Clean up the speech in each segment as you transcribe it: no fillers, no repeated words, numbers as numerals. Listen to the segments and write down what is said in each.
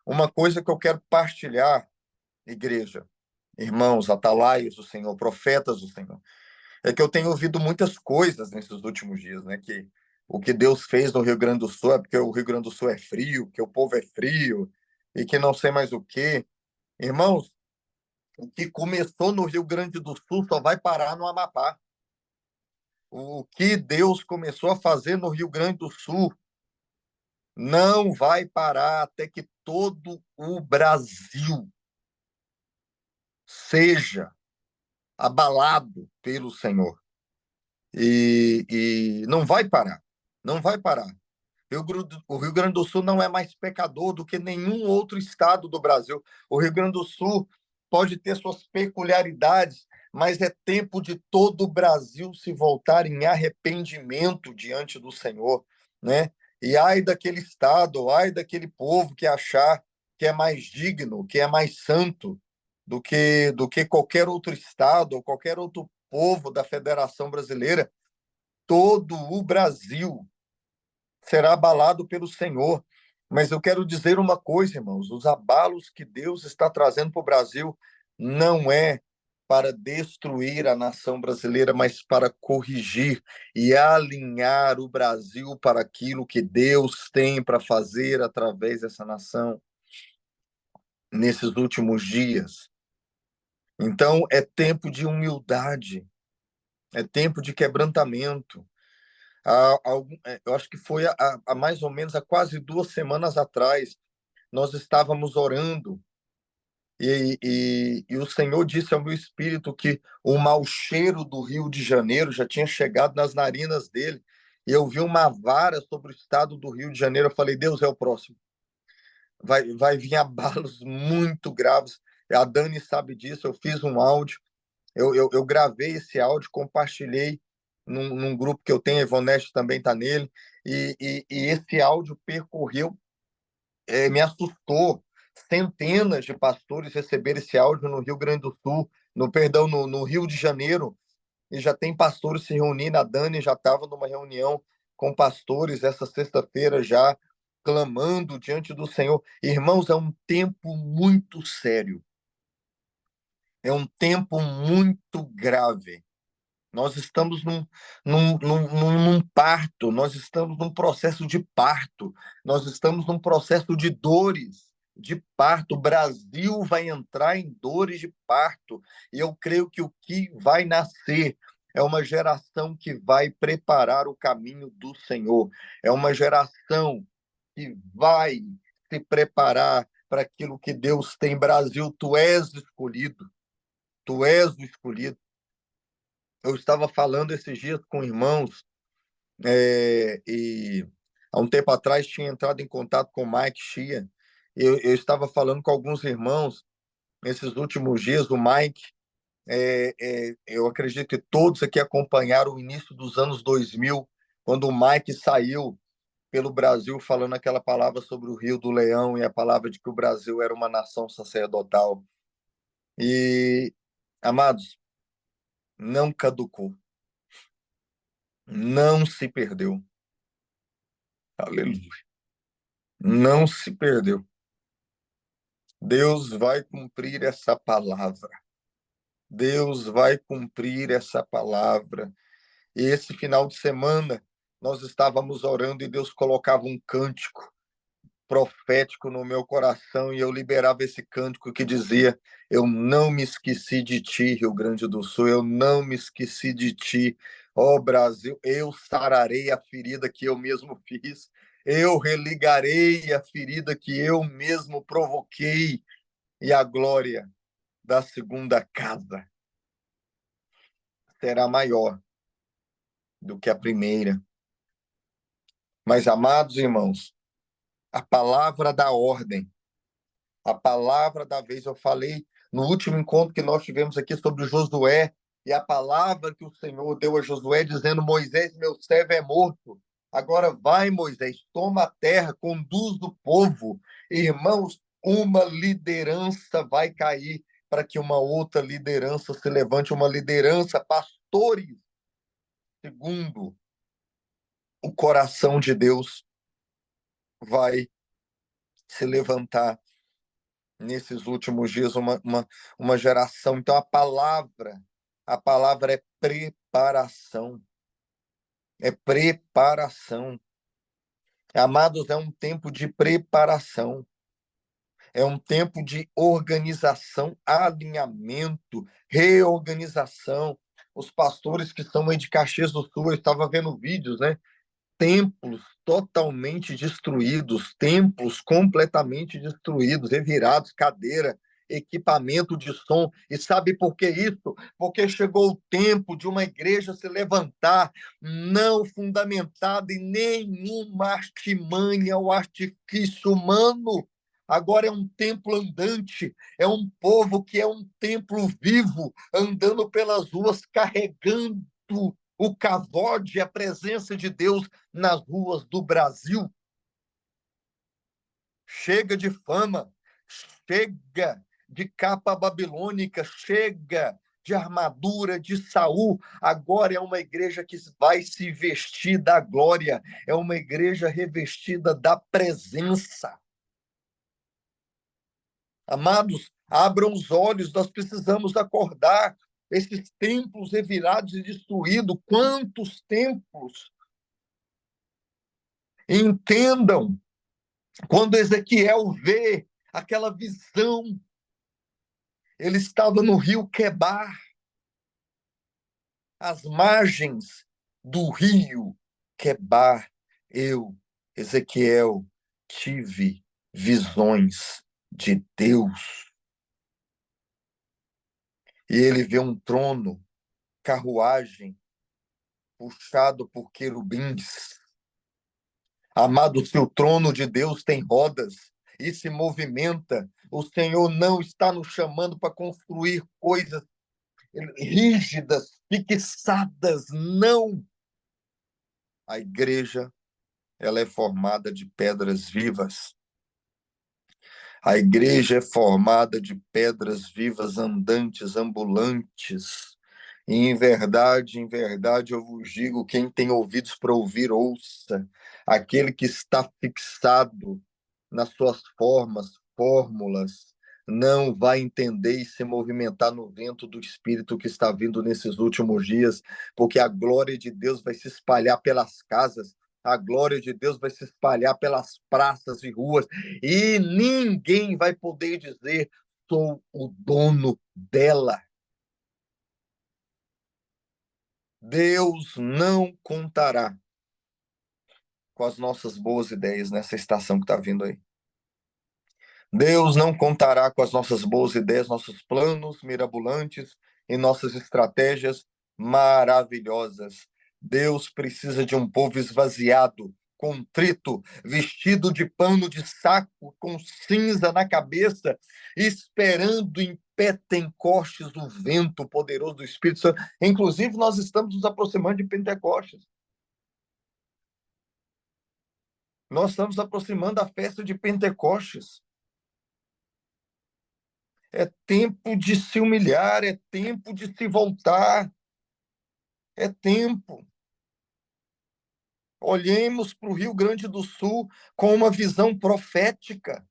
Uma coisa que eu quero partilhar, igreja, irmãos, atalaios do Senhor, profetas do Senhor, é que eu tenho ouvido muitas coisas nesses últimos dias, né? Que o que Deus fez no Rio Grande do Sul é porque o Rio Grande do Sul é frio, que o povo é frio e que não sei mais o quê. Irmãos, o que começou no Rio Grande do Sul só vai parar no Amapá. O que Deus começou a fazer no Rio Grande do Sul não vai parar até que todo o Brasil seja abalado pelo Senhor. E não vai parar, não vai parar. O Rio Grande do Sul não é mais pecador do que nenhum outro estado do Brasil. O Rio Grande do Sul pode ter suas peculiaridades, mas é tempo de todo o Brasil se voltar em arrependimento diante do Senhor, né? E ai daquele estado, ai daquele povo que achar que é mais digno, que é mais santo do que qualquer outro estado ou qualquer outro povo da Federação Brasileira. Todo o Brasil será abalado pelo Senhor. Mas eu quero dizer uma coisa, irmãos: os abalos que Deus está trazendo para o Brasil não é para destruir a nação brasileira, mas para corrigir e alinhar o Brasil para aquilo que Deus tem para fazer através dessa nação nesses últimos dias. Então, é tempo de humildade, é tempo de quebrantamento. Eu acho que foi há mais ou menos há quase 2 semanas atrás, nós estávamos orando e o Senhor disse ao meu espírito que o mau cheiro do Rio de Janeiro já tinha chegado nas narinas dele. E eu vi uma vara sobre o estado do Rio de Janeiro. Eu falei, Deus é o próximo. Vai vir abalos muito graves. A Dani sabe disso. Eu fiz um áudio. Eu gravei esse áudio, compartilhei num grupo que eu tenho, a Ivonete também está nele, e esse áudio percorreu, me assustou. Centenas de pastores receberam esse áudio no Rio Grande do Sul, no Rio de Janeiro, e já tem pastores se reunindo. A Dani já estava numa reunião com pastores essa sexta-feira já, clamando diante do Senhor. Irmãos, é um tempo muito sério, é um tempo muito grave. Nós estamos num parto, nós estamos num processo de parto, nós estamos num processo de dores de parto. O Brasil vai entrar em dores de parto, e eu creio que o que vai nascer é uma geração que vai preparar o caminho do Senhor, é uma geração que vai se preparar para aquilo que Deus tem. Brasil, tu és escolhido, tu és o escolhido. Eu estava falando esses dias com irmãos, e há um tempo atrás tinha entrado em contato com o Mike Shea. Eu estava falando com alguns irmãos nesses últimos dias. O Mike, eu acredito que todos aqui acompanharam o início dos anos 2000, quando o Mike saiu pelo Brasil falando aquela palavra sobre o Rio do Leão e a palavra de que o Brasil era uma nação sacerdotal. E, amados, não caducou, não se perdeu. Aleluia. Não se perdeu. Deus vai cumprir essa palavra. Deus vai cumprir essa palavra. E esse final de semana, nós estávamos orando e Deus colocava um cântico profético no meu coração e eu liberava esse cântico que dizia: eu não me esqueci de ti, Rio Grande do Sul, eu não me esqueci de ti, ó Brasil, eu sararei a ferida que eu mesmo fiz, eu religarei a ferida que eu mesmo provoquei, e a glória da segunda casa será maior do que a primeira. Mas, amados irmãos, a palavra da ordem, a palavra da vez, eu falei no último encontro que nós tivemos aqui sobre o Josué, e a palavra que o Senhor deu a Josué, dizendo: Moisés, meu servo é morto. Agora vai, Moisés, toma a terra, conduz o povo. Irmãos, uma liderança vai cair para que uma outra liderança se levante, uma liderança, pastores, segundo o coração de Deus, vai se levantar. nesses últimos dias uma geração. Então, a palavra é preparação. É preparação. Amados, é um tempo de preparação. É um tempo de organização, alinhamento, reorganização. Os pastores que estão aí de Caxias do Sul, eu estava vendo vídeos, né? Templos totalmente destruídos, templos completamente destruídos, revirados, cadeira, equipamento de som. E sabe por que isso? Porque chegou o tempo de uma igreja se levantar, não fundamentada em nenhuma artimanha ou artifício humano. Agora é um templo andante, é um povo que é um templo vivo, andando pelas ruas, carregando o cavode, a presença de Deus nas ruas do Brasil. Chega de fama, chega de capa babilônica, chega de armadura de Saul. Agora é uma igreja que vai se vestir da glória, é uma igreja revestida da presença. Amados, abram os olhos, nós precisamos acordar. Esses templos revirados e destruídos, quantos templos? Entendam. Quando Ezequiel vê aquela visão, ele estava no rio Quebar, às margens do rio Quebar. Eu, Ezequiel, tive visões de Deus. E ele vê um trono, carruagem, puxado por querubins. Amado, se o trono de Deus tem rodas e se movimenta, o Senhor não está nos chamando para construir coisas rígidas, fixadas, não. A igreja, ela é formada de pedras vivas. A igreja é formada de pedras vivas, andantes, ambulantes. E em verdade, eu vos digo: quem tem ouvidos para ouvir, ouça. Aquele que está fixado nas suas fórmulas, não vai entender e se movimentar no vento do Espírito que está vindo nesses últimos dias, porque a glória de Deus vai se espalhar pelas casas, a glória de Deus vai se espalhar pelas praças e ruas, e ninguém vai poder dizer: sou o dono dela. Deus não contará com as nossas boas ideias nessa estação que está vindo aí. Deus não contará com as nossas boas ideias, nossos planos mirabolantes e nossas estratégias maravilhosas. Deus precisa de um povo esvaziado, contrito, vestido de pano de saco, com cinza na cabeça, esperando em Pentecostes o vento poderoso do Espírito Santo. Inclusive, nós estamos nos aproximando de Pentecostes. Nós estamos aproximando da festa de Pentecostes. É tempo de se humilhar, é tempo de se voltar, é tempo. Olhemos para o Rio Grande do Sul com uma visão profética.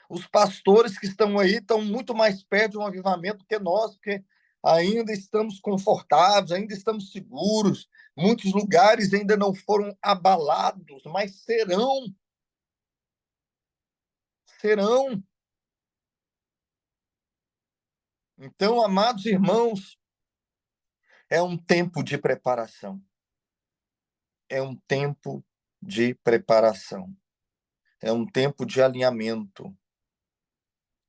Os pastores que estão aí estão muito mais perto de um avivamento que nós, porque ainda estamos confortáveis, ainda estamos seguros. Muitos lugares ainda não foram abalados, mas serão. Serão. Então, amados irmãos, é um tempo de preparação. É um tempo de preparação. É um tempo de alinhamento.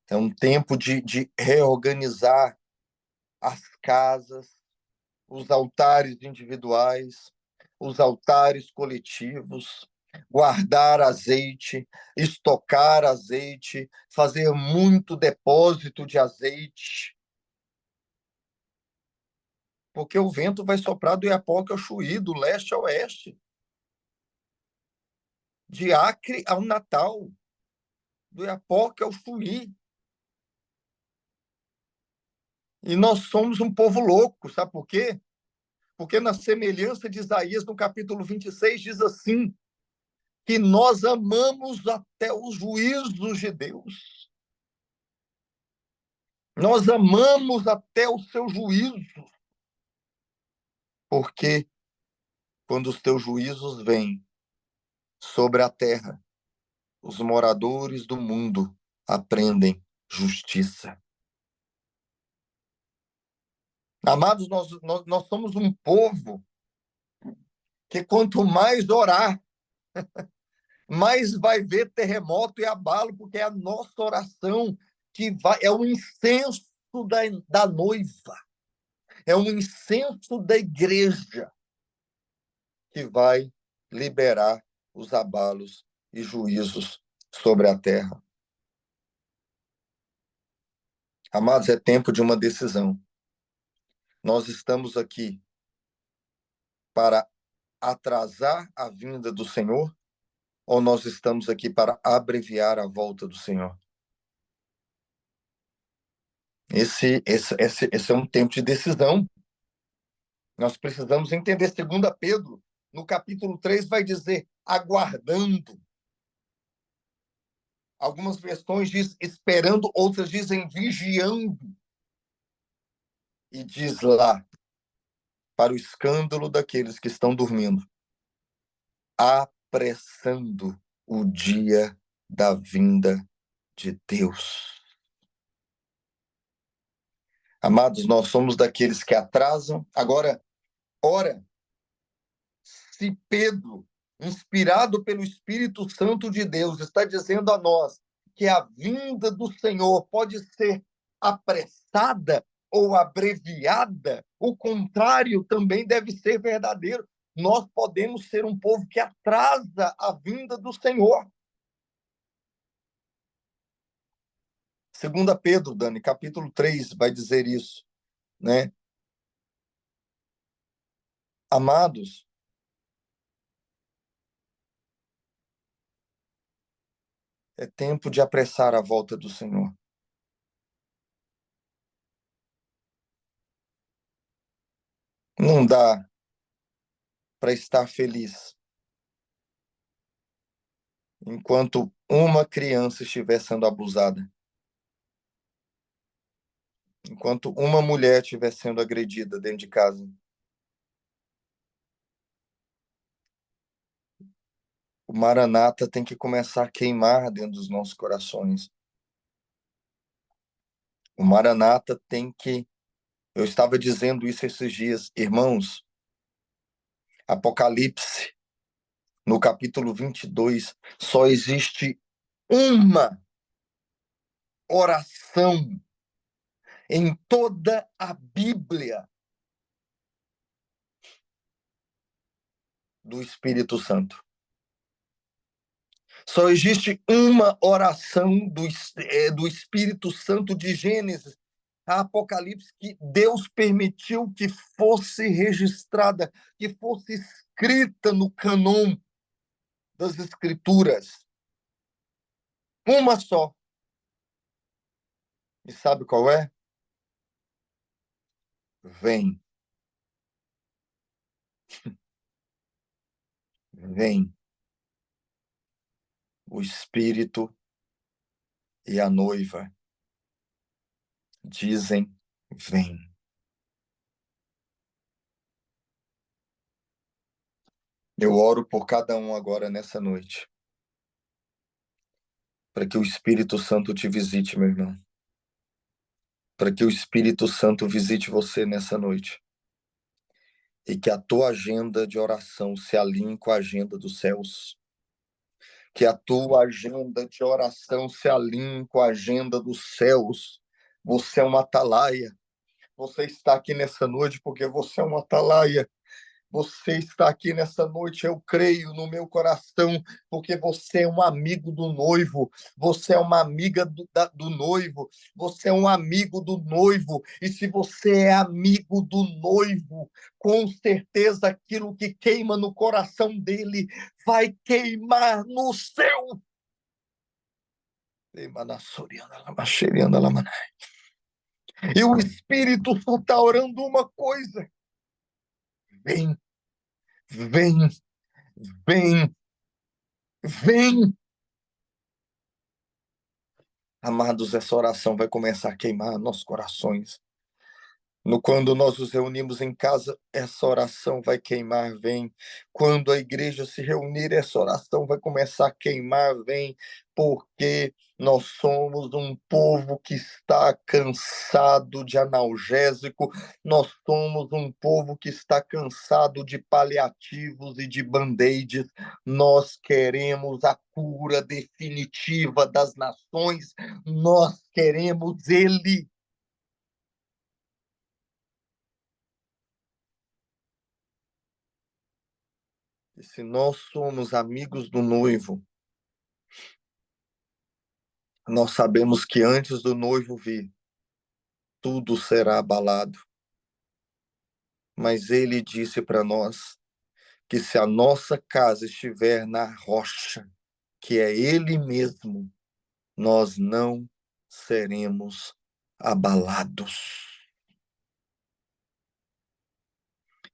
É um tempo de reorganizar as casas, os altares individuais, os altares coletivos, guardar azeite, estocar azeite, fazer muito depósito de azeite, porque o vento vai soprar do Iapoca ao Chuí, do leste ao oeste, de Acre ao Natal, do Iapoca ao Chuí. E nós somos um povo louco, sabe por quê? Porque na semelhança de Isaías, no capítulo 26, diz assim, que nós amamos até os juízos de Deus. Nós amamos até o seu juízo, porque quando os teus juízos vêm sobre a terra, os moradores do mundo aprendem justiça. Amados, nós somos um povo que quanto mais orar, mais vai ver terremoto e abalo, porque é a nossa oração que vai, é o incenso da noiva, é um incenso da igreja que vai liberar os abalos e juízos sobre a terra. Amados, é tempo de uma decisão. Nós estamos aqui para atrasar a vinda do Senhor ou nós estamos aqui para abreviar a volta do Senhor? Esse é um tempo de decisão. Nós precisamos entender. 2 Pedro, no capítulo 3, vai dizer aguardando. Algumas versões diz esperando, outras dizem vigiando. E diz lá, para o escândalo daqueles que estão dormindo, apressando o dia da vinda de Deus. Amados, nós somos daqueles que atrasam. Agora, ora, se Pedro, inspirado pelo Espírito Santo de Deus, está dizendo a nós que a vinda do Senhor pode ser apressada ou abreviada, o contrário também deve ser verdadeiro. Nós podemos ser um povo que atrasa a vinda do Senhor. 2 Pedro, Dani, capítulo 3, vai dizer isso, né? Amados, é tempo de apressar a volta do Senhor. Não dá para estar feliz enquanto uma criança estiver sendo abusada, enquanto uma mulher estiver sendo agredida dentro de casa. O Maranata tem que começar a queimar dentro dos nossos corações. O Maranata tem que. Eu estava dizendo isso esses dias, irmãos. Apocalipse, no capítulo 22, só existe uma oração em toda a Bíblia do Espírito Santo. Só existe uma oração do Espírito Santo de Gênesis a Apocalipse que Deus permitiu que fosse registrada, que fosse escrita no cânon das Escrituras. Uma só. E sabe qual é? Vem, vem. O Espírito e a noiva dizem: vem. Eu oro por cada um agora nessa noite, para que o Espírito Santo te visite, meu irmão. Para que o Espírito Santo visite você nessa noite. E que a tua agenda de oração se alinhe com a agenda dos céus. Que a tua agenda de oração se alinhe com a agenda dos céus. Você é uma atalaia. Você está aqui nessa noite porque você é uma atalaia. Você está aqui nessa noite, eu creio no meu coração, porque você é um amigo do noivo, você é uma amiga do noivo, você é um amigo do noivo, e se você é amigo do noivo, com certeza aquilo que queima no coração dele vai queimar no seu. E o Espírito só está orando uma coisa: vem, vem, vem, vem. Amados, essa oração vai começar a queimar nossos corações. Quando nós nos reunimos em casa, essa oração vai queimar, vem. Quando a igreja se reunir, essa oração vai começar a queimar, vem, porque nós somos um povo que está cansado de analgésico, nós somos um povo que está cansado de paliativos e de band-aids, nós queremos a cura definitiva das nações, nós queremos Ele. E se nós somos amigos do noivo, nós sabemos que antes do noivo vir, tudo será abalado. Mas ele disse para nós que se a nossa casa estiver na rocha, que é ele mesmo, nós não seremos abalados.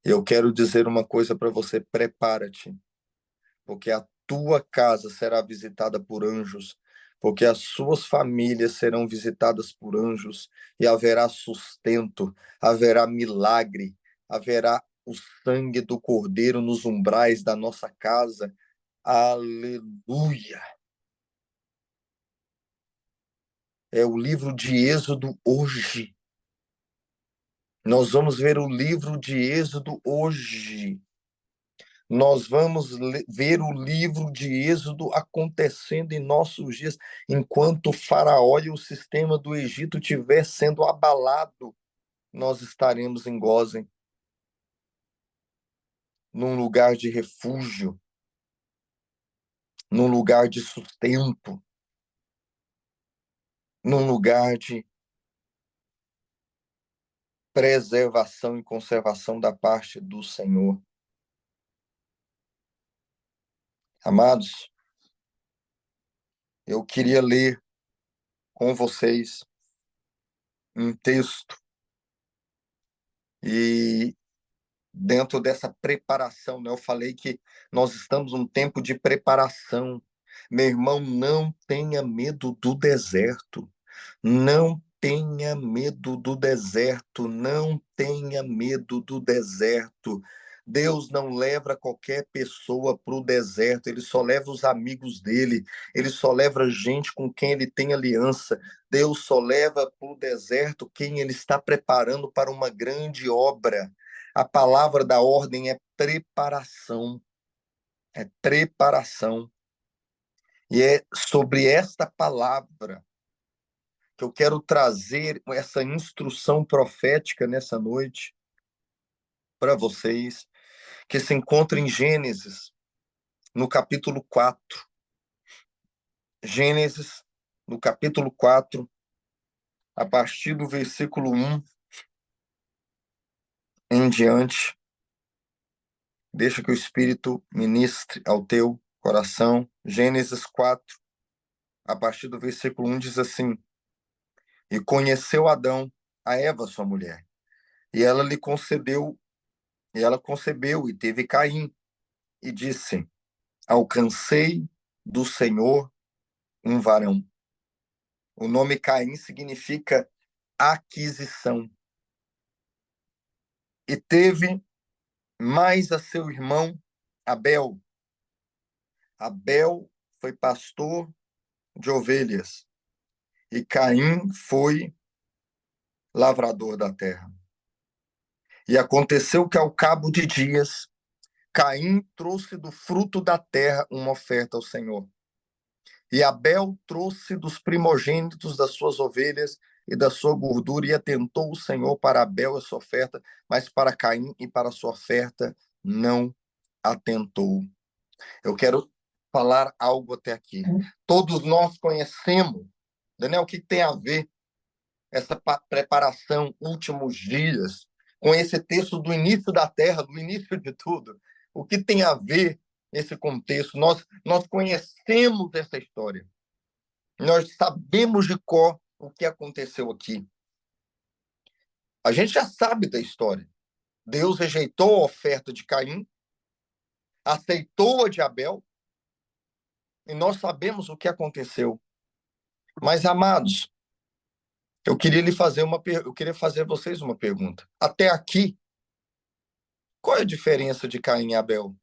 Eu quero dizer uma coisa para você: prepara-te, porque a tua casa será visitada por anjos, porque as suas famílias serão visitadas por anjos, e haverá sustento, haverá milagre, haverá o sangue do Cordeiro nos umbrais da nossa casa. Aleluia! É o livro de Êxodo hoje. Nós vamos ver o livro de Êxodo hoje. Nós vamos ver o livro de Êxodo acontecendo em nossos dias, enquanto o Faraó e o sistema do Egito estiver sendo abalado, nós estaremos em Gósen, num lugar de refúgio, num lugar de sustento, num lugar de preservação e conservação da parte do Senhor. Amados, eu queria ler com vocês um texto e dentro dessa preparação, né? Eu falei que nós estamos num tempo de preparação. Meu irmão, não tenha medo do deserto. Não tenha medo do deserto. Não tenha medo do deserto. Deus não leva qualquer pessoa para o deserto, ele só leva os amigos dele, ele só leva gente com quem ele tem aliança. Deus só leva para o deserto quem ele está preparando para uma grande obra. A palavra da ordem é preparação, é preparação. E é sobre esta palavra que eu quero trazer essa instrução profética nessa noite para vocês, que se encontra em Gênesis, no capítulo 4. Gênesis, no capítulo 4, a partir do versículo 1 em diante. Deixa que o Espírito ministre ao teu coração. Gênesis 4, a partir do versículo 1, diz assim: E conheceu Adão a Eva, sua mulher, e ela lhe concedeu, e ela concebeu e teve Caim, e disse: Alcancei do Senhor um varão. O nome Caim significa aquisição. E teve mais a seu irmão Abel. Abel foi pastor de ovelhas e Caim foi lavrador da terra. E aconteceu que ao cabo de dias, Caim trouxe do fruto da terra uma oferta ao Senhor. E Abel trouxe dos primogênitos das suas ovelhas e da sua gordura, e atentou o Senhor para Abel a sua oferta, mas para Caim e para a sua oferta não atentou. Eu quero falar algo até aqui. Todos nós conhecemos, Daniel, o que tem a ver essa preparação, últimos dias, com esse texto do início da terra, do início de tudo? O que tem a ver esse contexto? Nós conhecemos essa história. Nós sabemos de cor o que aconteceu aqui. A gente já sabe da história. Deus rejeitou a oferta de Caim, aceitou a de Abel, e nós sabemos o que aconteceu. Mas, amados, eu queria fazer a vocês uma pergunta. Até aqui, qual é a diferença de Caim e Abel?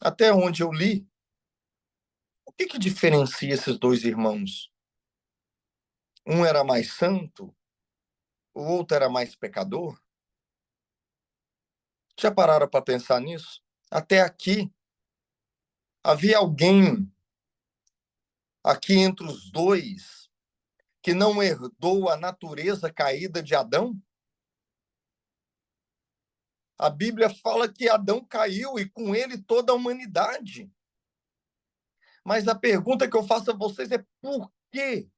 Até onde eu li, o que que diferencia esses dois irmãos? Um era mais santo, o outro era mais pecador? Já pararam para pensar nisso? Até aqui, havia alguém aqui entre os dois que não herdou a natureza caída de Adão? A Bíblia fala que Adão caiu e com ele toda a humanidade. Mas a pergunta que eu faço a vocês é por que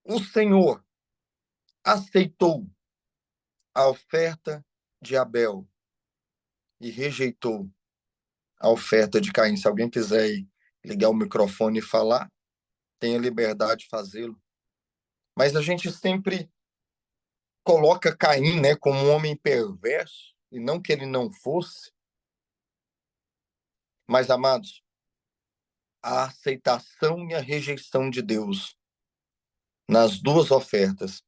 o Senhor aceitou a oferta de Abel e rejeitou a oferta de Caim? Se alguém quiser ligar o microfone e falar, tenha liberdade de fazê-lo. Mas a gente sempre coloca Caim, né, como um homem perverso, e não que ele não fosse, mas, amados, a aceitação e a rejeição de Deus nas duas ofertas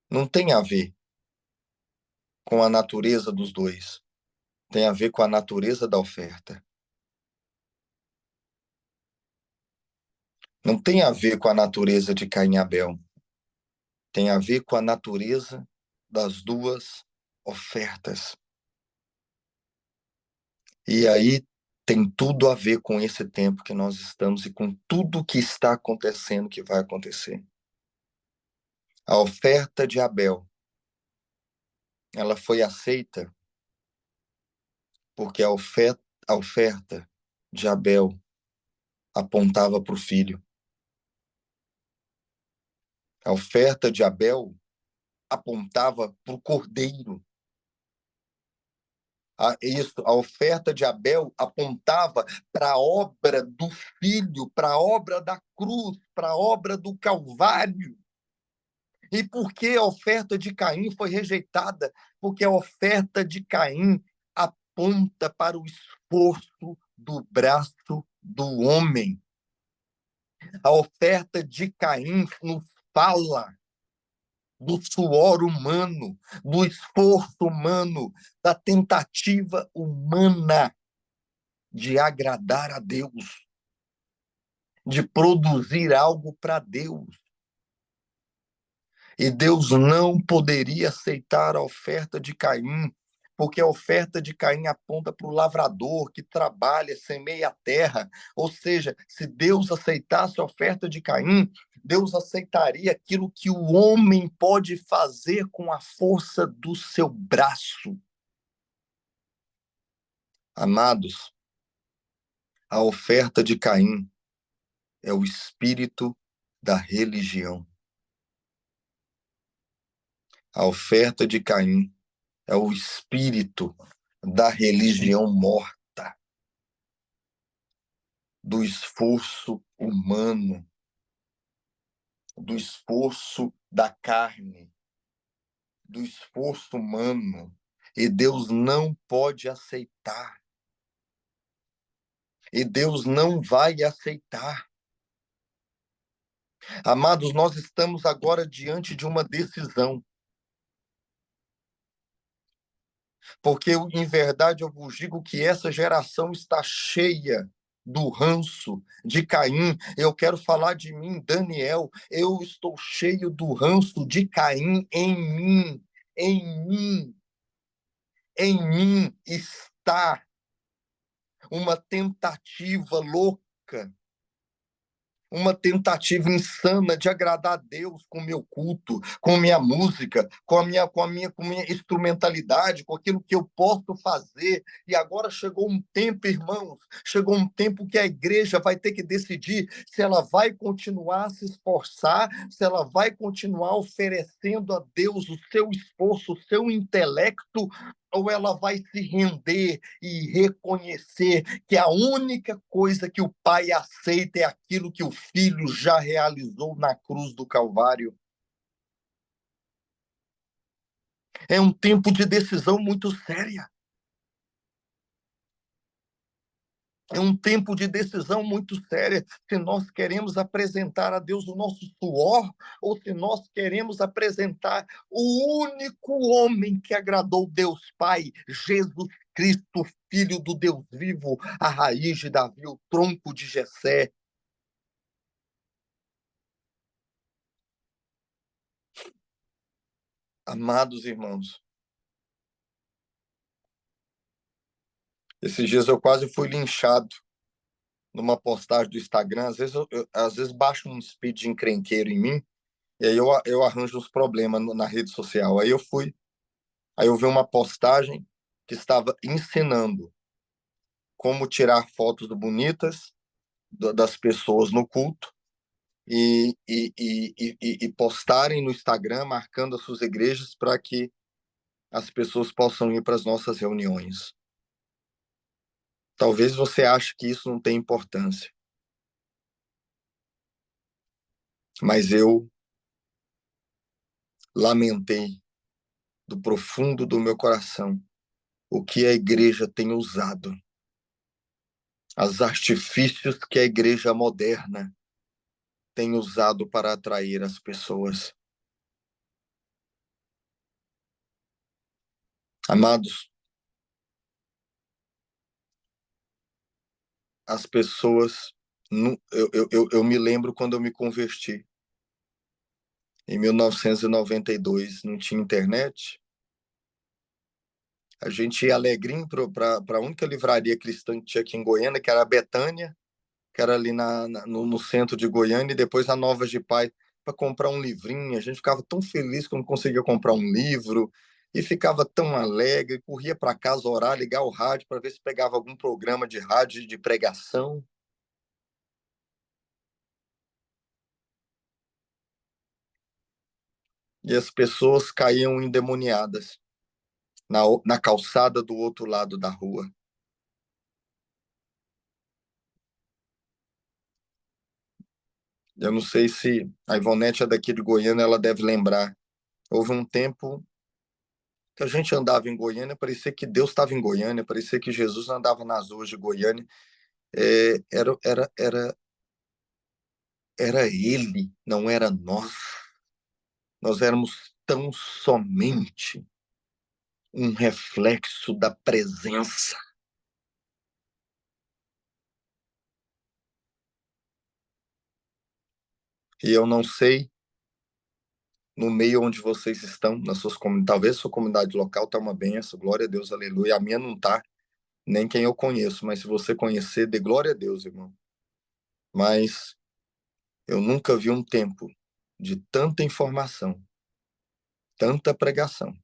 não tem a ver com a natureza dos dois, tem a ver com a natureza da oferta. Não tem a ver com a natureza de Caim e Abel, tem a ver com a natureza das duas ofertas. E aí tem tudo a ver com esse tempo que nós estamos e com tudo que está acontecendo, que vai acontecer. A oferta de Abel, ela foi aceita porque a oferta de Abel apontava para o filho. A oferta de Abel apontava para o cordeiro. A oferta de Abel apontava para a obra do filho, para a obra da cruz, para a obra do Calvário. E por que a oferta de Caim foi rejeitada? Porque a oferta de Caim aponta para o esforço do braço do homem. A oferta de Caim nos fala do suor humano, do esforço humano, da tentativa humana de agradar a Deus, de produzir algo para Deus. E Deus não poderia aceitar a oferta de Caim, porque a oferta de Caim aponta para o lavrador que trabalha, semeia a terra. Ou seja, se Deus aceitasse a oferta de Caim, Deus aceitaria aquilo que o homem pode fazer com a força do seu braço. Amados, a oferta de Caim é o espírito da religião. A oferta de Caim é o espírito da religião morta, do esforço humano, do esforço da carne, do esforço humano. E Deus não pode aceitar. E Deus não vai aceitar. Amados, nós estamos agora diante de uma decisão. Porque, em verdade, eu vos digo que essa geração está cheia do ranço de Caim. Eu quero falar de mim, Daniel. Eu estou cheio do ranço de Caim em mim. Em mim. Em mim está uma tentativa louca, uma tentativa insana de agradar a Deus com o meu culto, com minha música, com minha instrumentalidade, com aquilo que eu posso fazer. E agora chegou um tempo, irmãos, chegou um tempo que a igreja vai ter que decidir se ela vai continuar a se esforçar, se ela vai continuar oferecendo a Deus o seu esforço, o seu intelecto, ou ela vai se render e reconhecer que a única coisa que o Pai aceita é aquilo que o Filho já realizou na cruz do Calvário. É um tempo de decisão muito séria. É um tempo de decisão muito séria, se nós queremos apresentar a Deus o nosso suor, ou se nós queremos apresentar o único homem que agradou Deus Pai, Jesus Cristo, Filho do Deus vivo, a raiz de Davi, o tronco de Jessé. Amados irmãos, esses dias eu quase fui linchado numa postagem do Instagram. Às vezes baixo um speed de encrenqueiro em mim, e aí eu arranjo uns problemas na rede social. Aí eu vi uma postagem que estava ensinando como tirar fotos bonitas das pessoas no culto e postarem no Instagram, marcando as suas igrejas para que as pessoas possam ir para as nossas reuniões. Talvez você ache que isso não tem importância, mas eu lamentei do profundo do meu coração o que a igreja tem usado, os artifícios que a igreja moderna tem usado para atrair as pessoas. Amados, as pessoas. Eu me lembro quando eu me converti, em 1992, não tinha internet. A gente ia alegrinho para a única livraria cristã que tinha aqui em Goiânia, que era a Betânia, que era ali no centro de Goiânia, e depois a Novas de Paz, para comprar um livrinho. A gente ficava tão feliz quando conseguia comprar um livro, e ficava tão alegre, corria para casa orar, ligar o rádio para ver se pegava algum programa de rádio de pregação. E as pessoas caíam endemoniadas na calçada do outro lado da rua. Eu não sei se a Ivonete é daqui de Goiânia, ela deve lembrar. Houve um tempo que a gente andava em Goiânia, parecia que Deus estava em Goiânia, parecia que Jesus andava nas ruas de Goiânia. Era ele, não era nós. Nós éramos tão somente um reflexo da presença. E eu não sei, no meio onde vocês estão, nas suas comunidades, talvez a sua comunidade local está uma benção, glória a Deus, aleluia. A minha não está, nem quem eu conheço, mas se você conhecer, dê glória a Deus, irmão. Mas eu nunca vi um tempo de tanta informação, tanta pregação,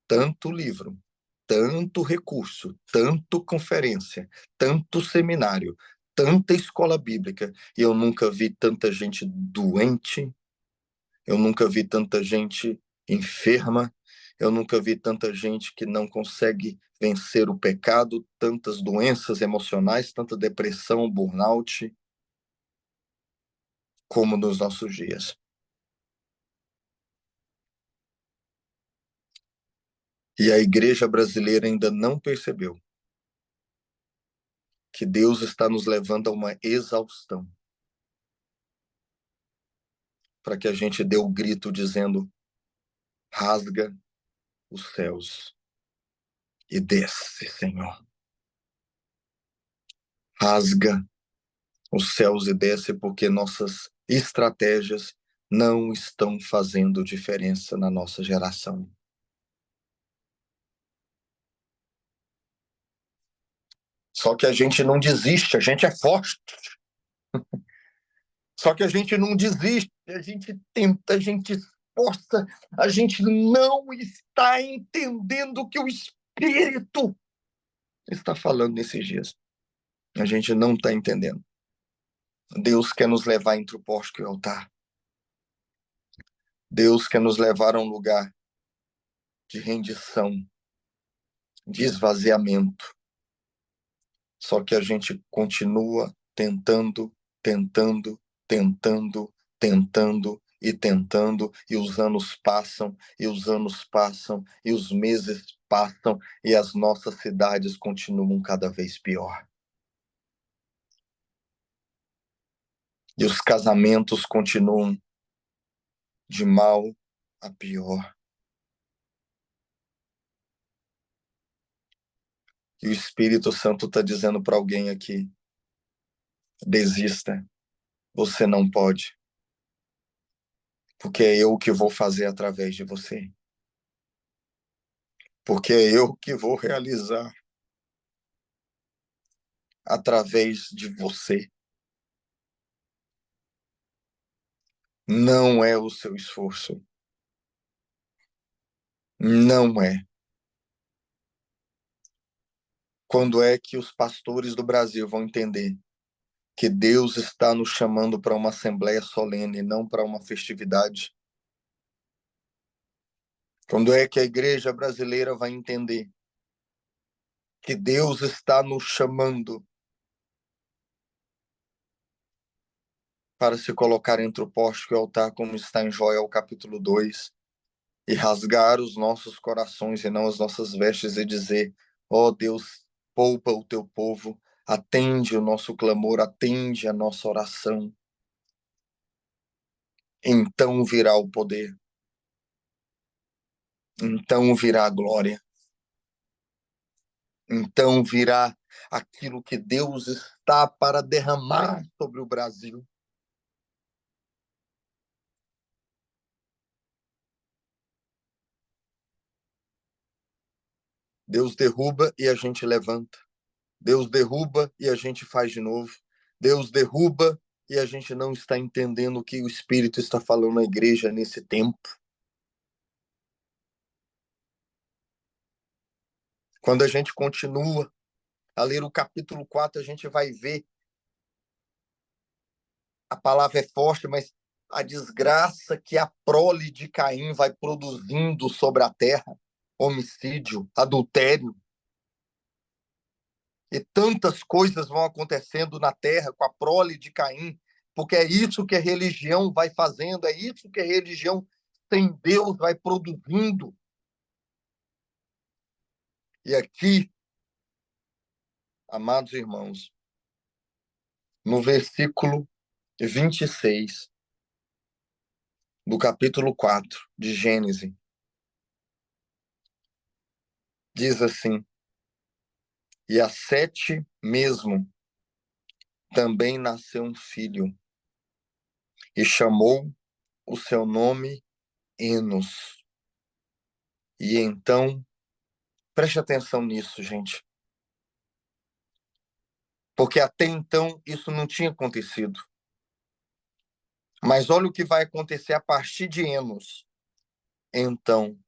tanto livro, tanto recurso, tanto conferência, tanto seminário, tanta escola bíblica, e eu nunca vi tanta gente doente, eu nunca vi tanta gente enferma, eu nunca vi tanta gente que não consegue vencer o pecado, tantas doenças emocionais, tanta depressão, burnout, como nos nossos dias. E a igreja brasileira ainda não percebeu que Deus está nos levando a uma exaustão, para que a gente dê o grito dizendo: rasga os céus e desce, Senhor. Rasga os céus e desce, porque nossas estratégias não estão fazendo diferença na nossa geração. Só que a gente não desiste, a gente é forte. Só que a gente não desiste, a gente tenta, a gente esforça, a gente não está entendendo o que o Espírito está falando nesses dias. A gente não está entendendo. Deus quer nos levar entre o pórtico e o altar. Deus quer nos levar a um lugar de rendição, de esvaziamento. Só que a gente continua tentando, tentando, tentando, tentando e tentando, e os anos passam, e os anos passam, e os meses passam e as nossas cidades continuam cada vez pior. E os casamentos continuam de mal a pior. E o Espírito Santo está dizendo para alguém aqui: desista, você não pode, porque é eu que vou fazer através de você. Porque é eu que vou realizar através de você. Não é o seu esforço. Não é. Quando é que os pastores do Brasil vão entender que Deus está nos chamando para uma assembleia solene, não para uma festividade? Quando é que a igreja brasileira vai entender que Deus está nos chamando para se colocar entre o poste e o altar, como está em Joel capítulo 2, e rasgar os nossos corações e não as nossas vestes e dizer: ó Deus, poupa o teu povo, atende o nosso clamor, atende a nossa oração. Então virá o poder, então virá a glória, então virá aquilo que Deus está para derramar sobre o Brasil. Deus derruba e a gente levanta. Deus derruba e a gente faz de novo. Deus derruba e a gente não está entendendo o que o Espírito está falando na igreja nesse tempo. Quando a gente continua a ler o capítulo 4, a gente vai ver, a palavra é forte, mas a desgraça que a prole de Caim vai produzindo sobre a terra, homicídio, adultério, e tantas coisas vão acontecendo na terra com a prole de Caim, porque é isso que a religião vai fazendo, é isso que a religião sem Deus vai produzindo. E aqui, amados irmãos, no versículo 26 do capítulo 4 de Gênesis, diz assim: e a Sete mesmo também nasceu um filho, e chamou o seu nome Enos. E então, preste atenção nisso, gente, porque até então isso não tinha acontecido. Mas olha o que vai acontecer a partir de Enos. Então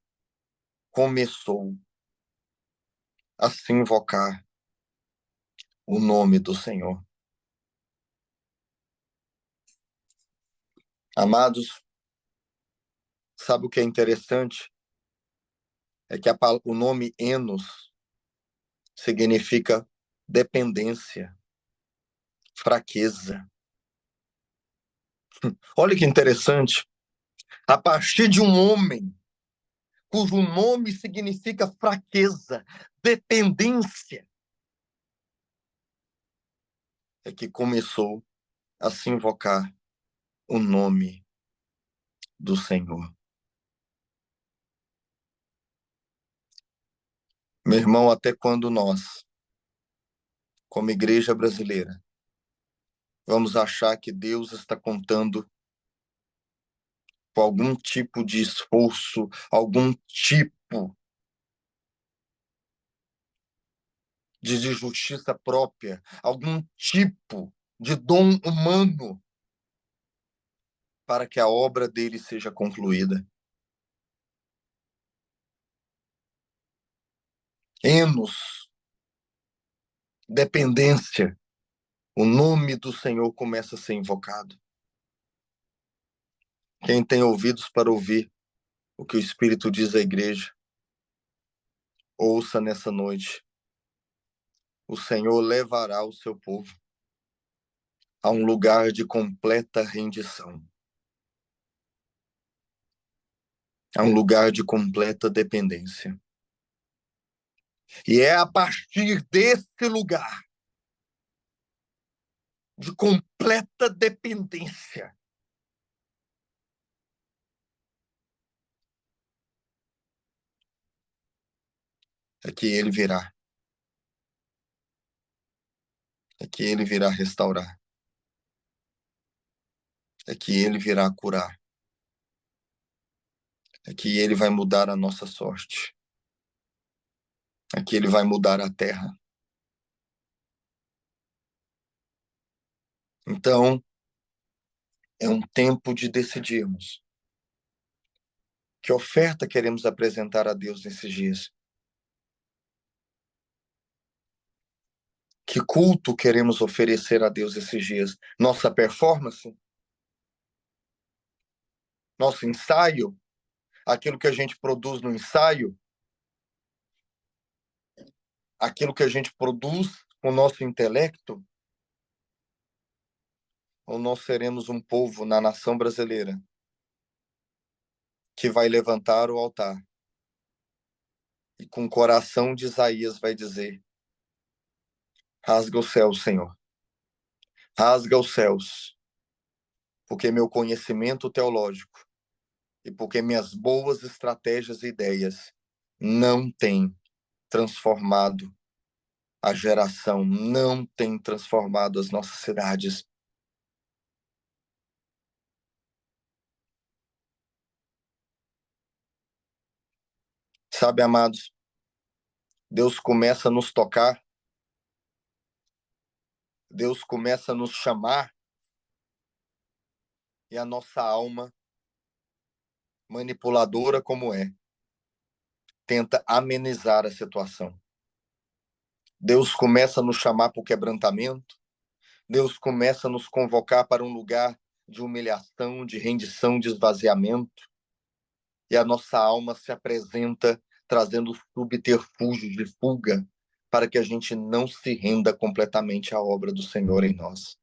começou a se invocar o nome do Senhor. Amados, sabe o que é interessante? É que o nome Enos significa dependência, fraqueza. Olha que interessante. A partir de um homem cujo nome significa fraqueza, dependência, é que começou a se invocar o nome do Senhor. Meu irmão, até quando nós, como igreja brasileira, vamos achar que Deus está contando com algum tipo de esforço, algum tipo de justiça própria, algum tipo de dom humano para que a obra dele seja concluída? Enos, dependência, o nome do Senhor começa a ser invocado. Quem tem ouvidos para ouvir o que o Espírito diz à igreja, ouça nessa noite. O Senhor levará o seu povo a um lugar de completa rendição, a um lugar de completa dependência. E é a partir desse lugar de completa dependência é que ele virá. É que ele virá restaurar. É que ele virá curar. É que ele vai mudar a nossa sorte. É que ele vai mudar a terra. Então, é um tempo de decidirmos que oferta queremos apresentar a Deus nesses dias. Que culto queremos oferecer a Deus esses dias? Nossa performance? Nosso ensaio? Aquilo que a gente produz no ensaio? Aquilo que a gente produz com o nosso intelecto? Ou nós seremos um povo na nação brasileira que vai levantar o altar e com o coração de Isaías vai dizer: rasga os céus, Senhor, rasga os céus, porque meu conhecimento teológico e porque minhas boas estratégias e ideias não têm transformado a geração, não têm transformado as nossas cidades. Sabe, amados, Deus começa a nos tocar, Deus começa a nos chamar e a nossa alma, manipuladora como é, tenta amenizar a situação. Deus começa a nos chamar para o quebrantamento, Deus começa a nos convocar para um lugar de humilhação, de rendição, de esvaziamento, e a nossa alma se apresenta trazendo subterfúgios de fuga para que a gente não se renda completamente à obra do Senhor em nós.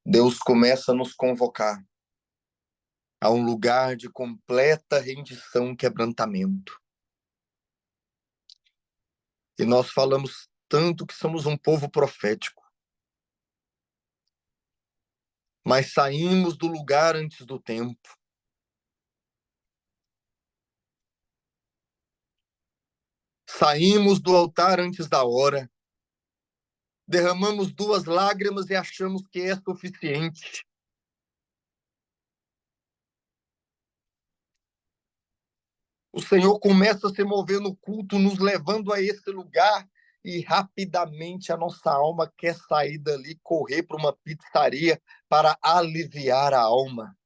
Deus começa a nos convocar a um lugar de completa rendição, quebrantamento. E nós falamos tanto que somos um povo profético, mas saímos do lugar antes do tempo. Saímos do altar antes da hora. Derramamos 2 lágrimas e achamos que é suficiente. O Senhor começa a se mover no culto, nos levando a esse lugar, e rapidamente a nossa alma quer sair dali, correr para uma pizzaria para aliviar a alma,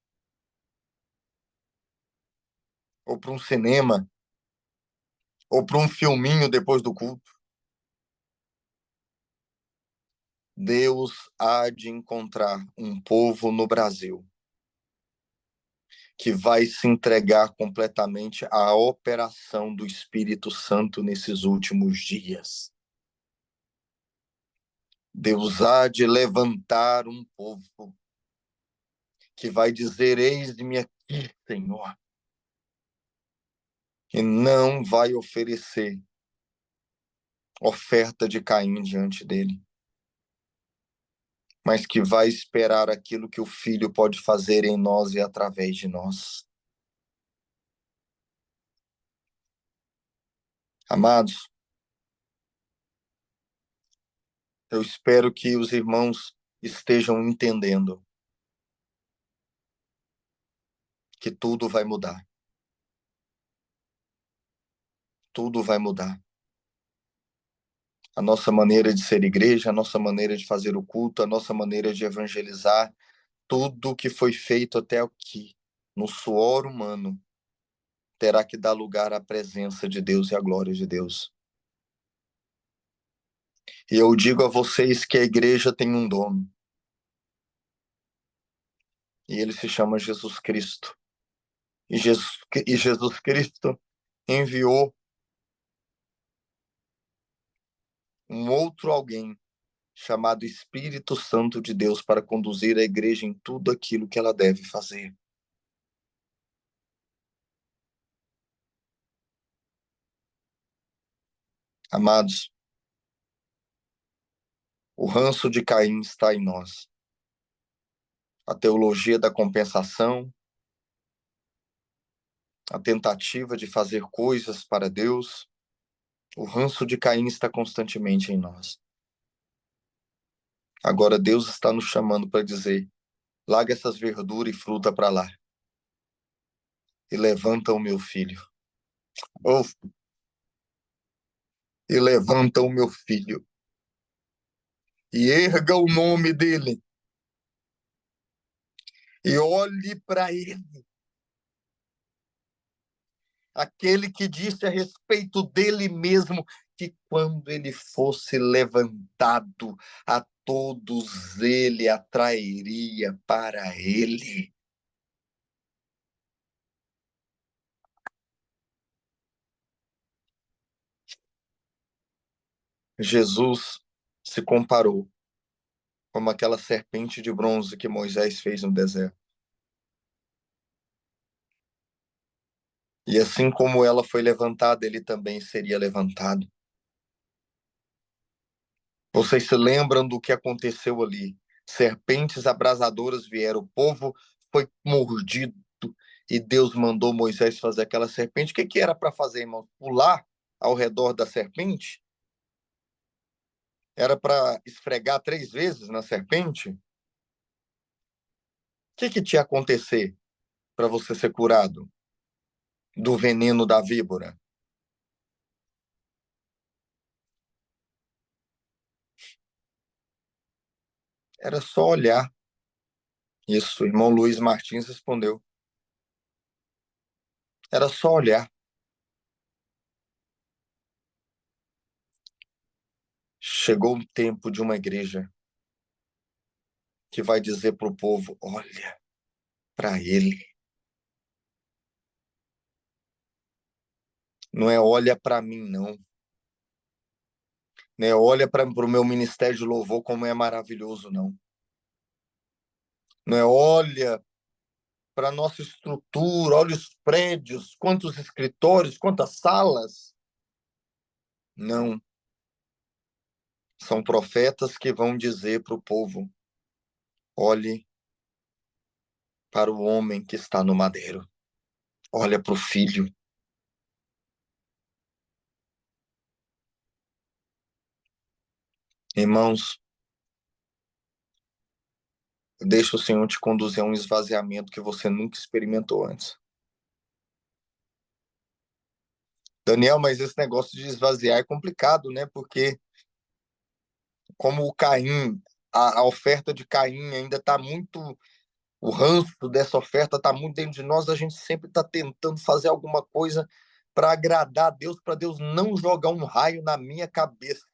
ou para um cinema, ou para um filminho depois do culto. Deus há de encontrar um povo no Brasil que vai se entregar completamente à operação do Espírito Santo nesses últimos dias. Deus há de levantar um povo que vai dizer: eis-me aqui, Senhor, e não vai oferecer oferta de Caim diante dele, mas que vai esperar aquilo que o Filho pode fazer em nós e através de nós. Amados, eu espero que os irmãos estejam entendendo que tudo vai mudar. Tudo vai mudar. A nossa maneira de ser igreja, a nossa maneira de fazer o culto, a nossa maneira de evangelizar, tudo que foi feito até aqui, no suor humano, terá que dar lugar à presença de Deus e à glória de Deus. E eu digo a vocês que a igreja tem um dono, e ele se chama Jesus Cristo. E Jesus Cristo enviou um outro alguém chamado Espírito Santo de Deus para conduzir a igreja em tudo aquilo que ela deve fazer. Amados, o ranço de Caim está em nós. A teologia da compensação, a tentativa de fazer coisas para Deus, o ranço de Caim está constantemente em nós. Agora Deus está nos chamando para dizer: larga essas verduras e fruta para lá e levanta o meu filho. Oh, e levanta o meu filho e erga o nome dele e olhe para ele. Aquele que disse a respeito dele mesmo que quando ele fosse levantado, a todos ele atrairia para ele. Jesus se comparou como aquela serpente de bronze que Moisés fez no deserto. E assim como ela foi levantada, ele também seria levantado. Vocês se lembram do que aconteceu ali? Serpentes abrasadoras vieram, o povo foi mordido e Deus mandou Moisés fazer aquela serpente. O que que era para fazer, irmão? Pular ao redor da serpente? Era para esfregar 3 vezes na serpente? O que que tinha que acontecer para você ser curado do veneno da víbora? Era só olhar. Isso, o irmão Luiz Martins respondeu. Era só olhar. Chegou o tempo de uma igreja que vai dizer para o povo: olha para ele. Não é olha para mim, não. Não é olha para o meu ministério de louvor como é maravilhoso, não. Não é olha para a nossa estrutura, olha os prédios, quantos escritórios, quantas salas. Não. São profetas que vão dizer para o povo: olhe para o homem que está no madeiro. Olha para o filho. Irmãos, deixa o Senhor te conduzir a um esvaziamento que você nunca experimentou antes. Daniel, mas esse negócio de esvaziar é complicado, né? Porque como o Caim, a oferta de Caim ainda está muito, o ranço dessa oferta está muito dentro de nós, a gente sempre está tentando fazer alguma coisa para agradar a Deus, para Deus não jogar um raio na minha cabeça.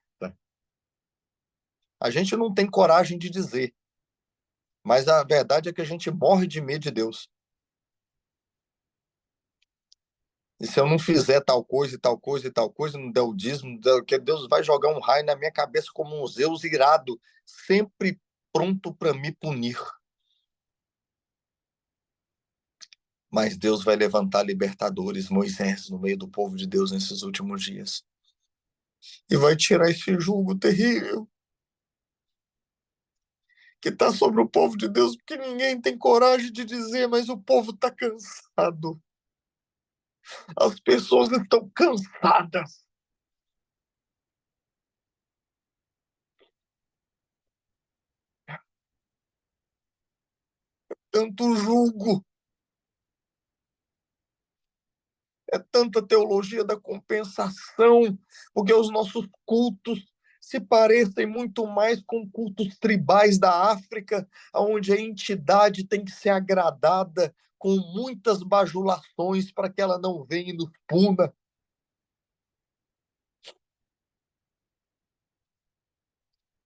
A gente não tem coragem de dizer, mas a verdade é que a gente morre de medo de Deus. E se eu não fizer tal coisa e tal coisa e tal coisa, não der o dízimo, que Deus vai jogar um raio na minha cabeça como um Zeus irado, sempre pronto para me punir. Mas Deus vai levantar libertadores, Moisés, no meio do povo de Deus nesses últimos dias. E vai tirar esse jugo terrível que está sobre o povo de Deus, porque ninguém tem coragem de dizer, mas o povo está cansado. As pessoas estão cansadas. Tanto jugo, é tanta teologia da compensação, porque os nossos cultos se parecem muito mais com cultos tribais da África, onde a entidade tem que ser agradada com muitas bajulações para que ela não venha e nos puna.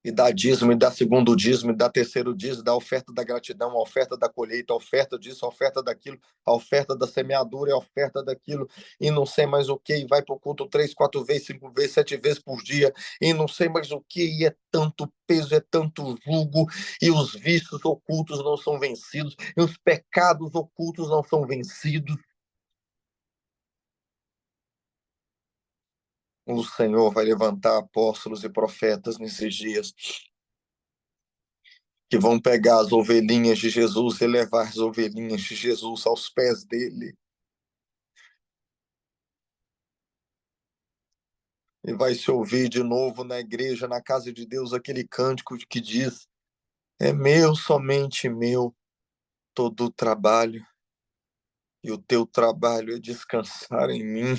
E dá dízimo, e dá segundo dízimo, e dá terceiro dízimo, dá oferta da gratidão, a oferta da colheita, a oferta disso, a oferta daquilo, a oferta da semeadura, a oferta daquilo, e não sei mais o que, e vai para o culto 3, 4 vezes, 5 vezes, 7 vezes por dia, e não sei mais o que, e é tanto peso, é tanto jugo, e os vícios ocultos não são vencidos, e os pecados ocultos não são vencidos. O Senhor vai levantar apóstolos e profetas nesses dias que vão pegar as ovelhinhas de Jesus e levar as ovelhinhas de Jesus aos pés dele. E vai se ouvir de novo na igreja, na casa de Deus, aquele cântico que diz: é meu, somente meu, todo o trabalho, e o teu trabalho é descansar em mim.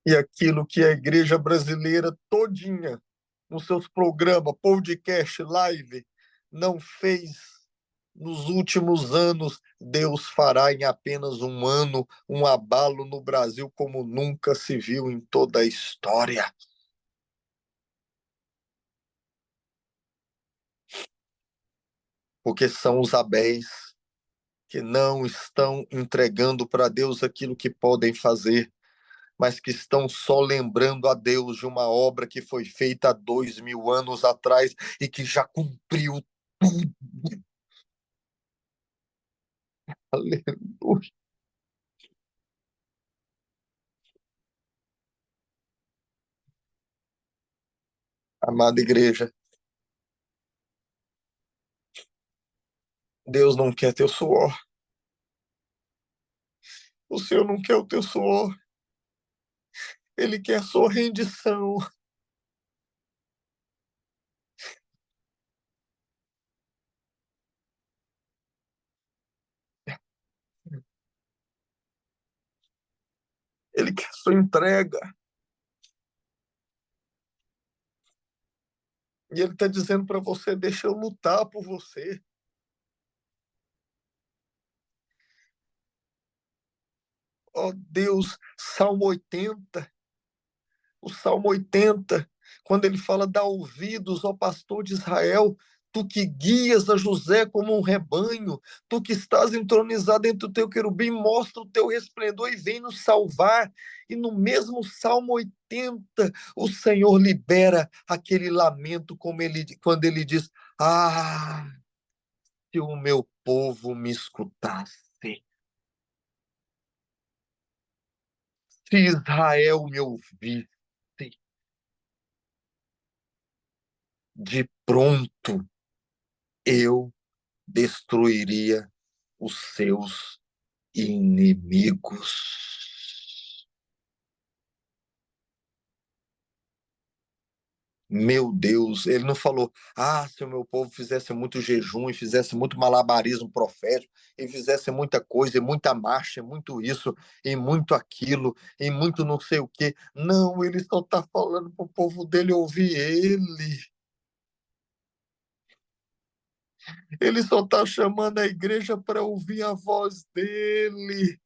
E aquilo que a igreja brasileira todinha, nos seus programas, podcast, live, não fez nos últimos anos, Deus fará em apenas um ano um abalo no Brasil como nunca se viu em toda a história. Porque são os Abéis que não estão entregando para Deus aquilo que podem fazer, mas que estão só lembrando a Deus de uma obra que foi feita há 2000 anos atrás e que já cumpriu tudo. Aleluia. Amada igreja, Deus não quer teu suor. O Senhor não quer o teu suor. Ele quer sua rendição. Ele quer sua entrega. E ele está dizendo para você: deixa eu lutar por você. Ó Deus, o Salmo 80, quando ele fala: dá ouvidos, ó pastor de Israel, tu que guias a José como um rebanho, tu que estás entronizado entre o teu querubim, mostra o teu resplendor e vem nos salvar. E no mesmo Salmo 80, o Senhor libera aquele lamento, quando ele diz: ah, se o meu povo me escutasse, se Israel me ouvisse, de pronto eu destruiria os seus inimigos. Meu Deus, ele não falou: se o meu povo fizesse muito jejum e fizesse muito malabarismo profético, e fizesse muita coisa, e muita marcha, e muito isso, e muito aquilo, e muito não sei o quê. Não, ele só está falando para o povo dele ouvir ele. Ele só está chamando a igreja para ouvir a voz dele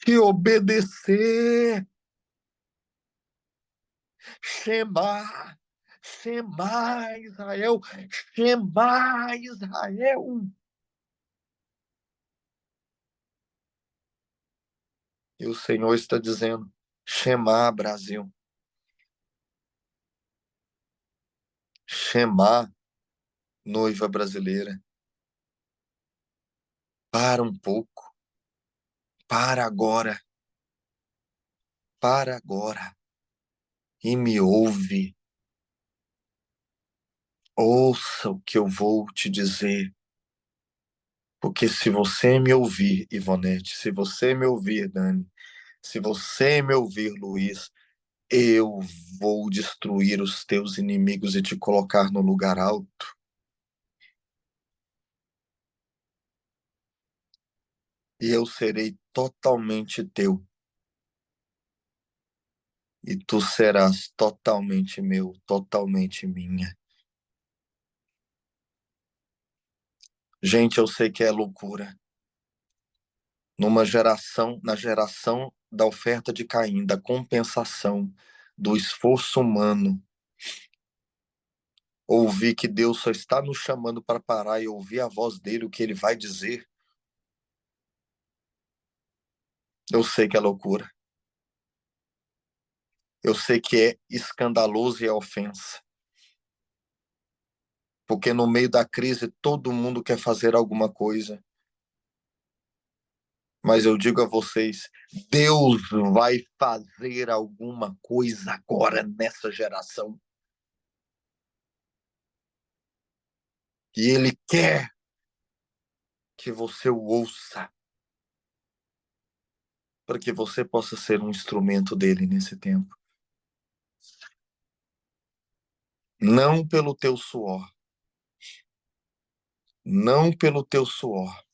e obedecer. Shema, Shema Israel, Shema Israel. E o Senhor está dizendo: Shema Brasil, Shema noiva brasileira. Para um pouco, para agora e me ouve. Ouça o que eu vou te dizer. Porque se você me ouvir, Ivonete, se você me ouvir, Dani, se você me ouvir, Luiz, eu vou destruir os teus inimigos e te colocar no lugar alto, e eu serei totalmente teu, e tu serás totalmente meu, totalmente minha. Gente, eu sei que é loucura. Na geração da oferta de Caim, da compensação, do esforço humano, ouvir que Deus só está nos chamando para parar e ouvir a voz dele, o que ele vai dizer, eu sei que é loucura. Eu sei que é escandaloso e é ofensa. Porque no meio da crise todo mundo quer fazer alguma coisa. Mas eu digo a vocês, Deus vai fazer alguma coisa agora nessa geração. E Ele quer que você o ouça, para que você possa ser um instrumento dele nesse tempo. Não pelo teu suor, não pelo teu suor,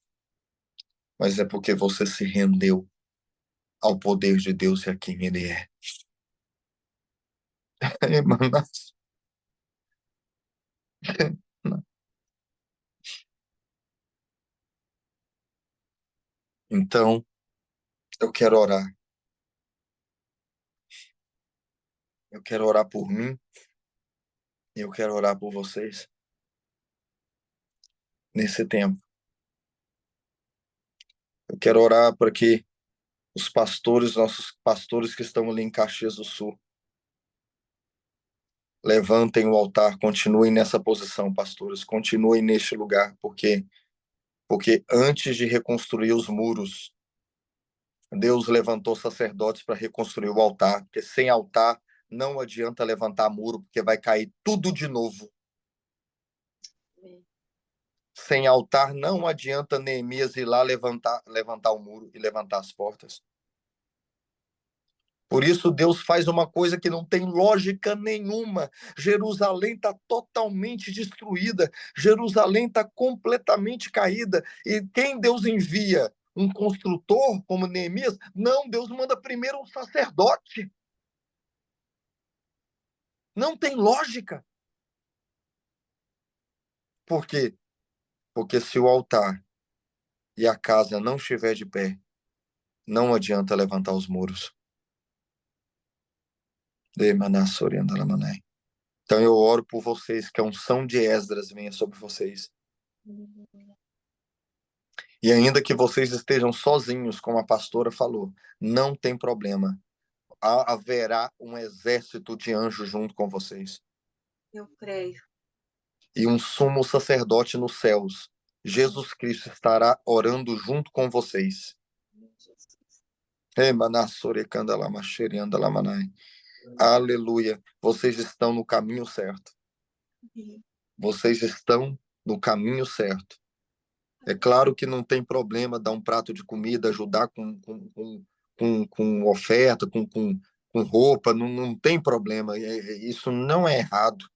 mas é porque você se rendeu ao poder de Deus e a quem Ele é. Mas, então, eu quero orar. Eu quero orar por mim e eu quero orar por vocês nesse tempo. Eu quero orar para que os pastores, nossos pastores que estão ali em Caxias do Sul, levantem o altar, continuem nessa posição, pastores, continuem neste lugar, porque antes de reconstruir os muros, Deus levantou sacerdotes para reconstruir o altar, porque sem altar não adianta levantar muro, porque vai cair tudo de novo. Sem altar não adianta Neemias ir lá levantar o muro e levantar as portas. Por isso Deus faz uma coisa que não tem lógica nenhuma. Jerusalém está totalmente destruída. Jerusalém está completamente caída. E quem Deus envia? Um construtor como Neemias? Não, Deus manda primeiro um sacerdote. Não tem lógica. Por quê? Porque se o altar e a casa não estiver de pé, não adianta levantar os muros. Então eu oro por vocês, que a unção de Esdras venha sobre vocês. E ainda que vocês estejam sozinhos, como a pastora falou, não tem problema. Haverá um exército de anjos junto com vocês. Eu creio. E um sumo sacerdote nos céus. Jesus Cristo estará orando junto com vocês. Aleluia. Vocês estão no caminho certo. Vocês estão no caminho certo. É claro que não tem problema dar um prato de comida, ajudar com oferta, com roupa, não tem problema. Isso não é errado.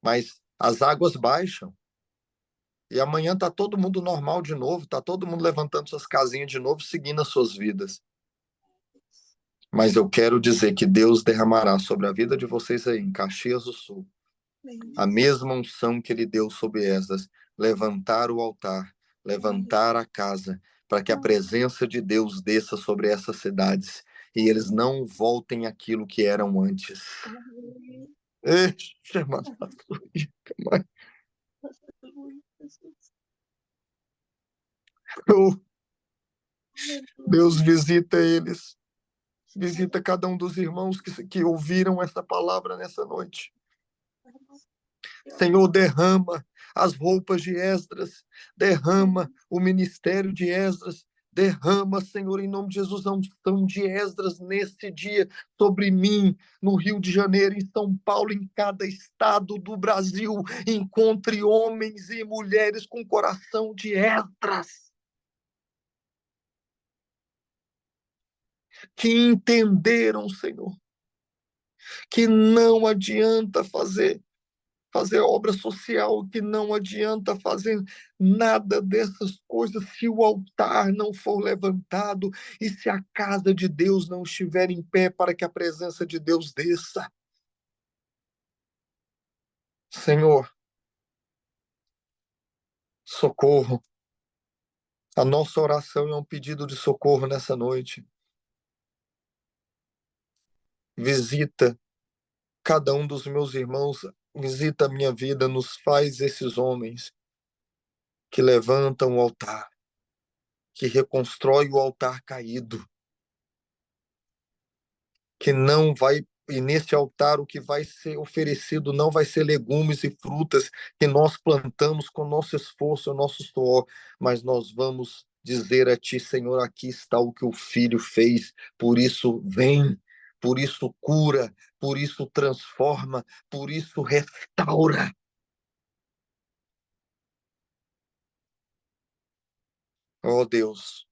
Mas as águas baixam. E amanhã está todo mundo normal de novo, está todo mundo levantando suas casinhas de novo, seguindo as suas vidas. Mas eu quero dizer que Deus derramará sobre a vida de vocês aí, em Caxias do Sul, a mesma unção que Ele deu sobre Esdras, levantar o altar, levantar a casa, para que a presença de Deus desça sobre essas cidades e eles não voltem àquilo que eram antes. Deus visita eles, visita cada um dos irmãos que ouviram essa palavra nessa noite. Senhor, derrama as roupas de Esdras, derrama o ministério de Esdras, derrama, Senhor, em nome de Jesus, a unção de Esdras nesse dia sobre mim, no Rio de Janeiro, em São Paulo, em cada estado do Brasil. Encontre homens e mulheres com coração de Esdras, que entenderam, Senhor, que não adianta fazer obra social, que não adianta fazer nada dessas coisas se o altar não for levantado e se a casa de Deus não estiver em pé para que a presença de Deus desça. Senhor, socorro. A nossa oração é um pedido de socorro nessa noite. Visita cada um dos meus irmãos, visita a minha vida, nos faz esses homens que levantam o altar, que reconstrói o altar caído, que não vai, e nesse altar o que vai ser oferecido não vai ser legumes e frutas que nós plantamos com nosso esforço, o nosso suor, mas nós vamos dizer a ti, Senhor, aqui está o que o filho fez, por isso vem, por isso cura, por isso transforma, por isso restaura. Ó Deus,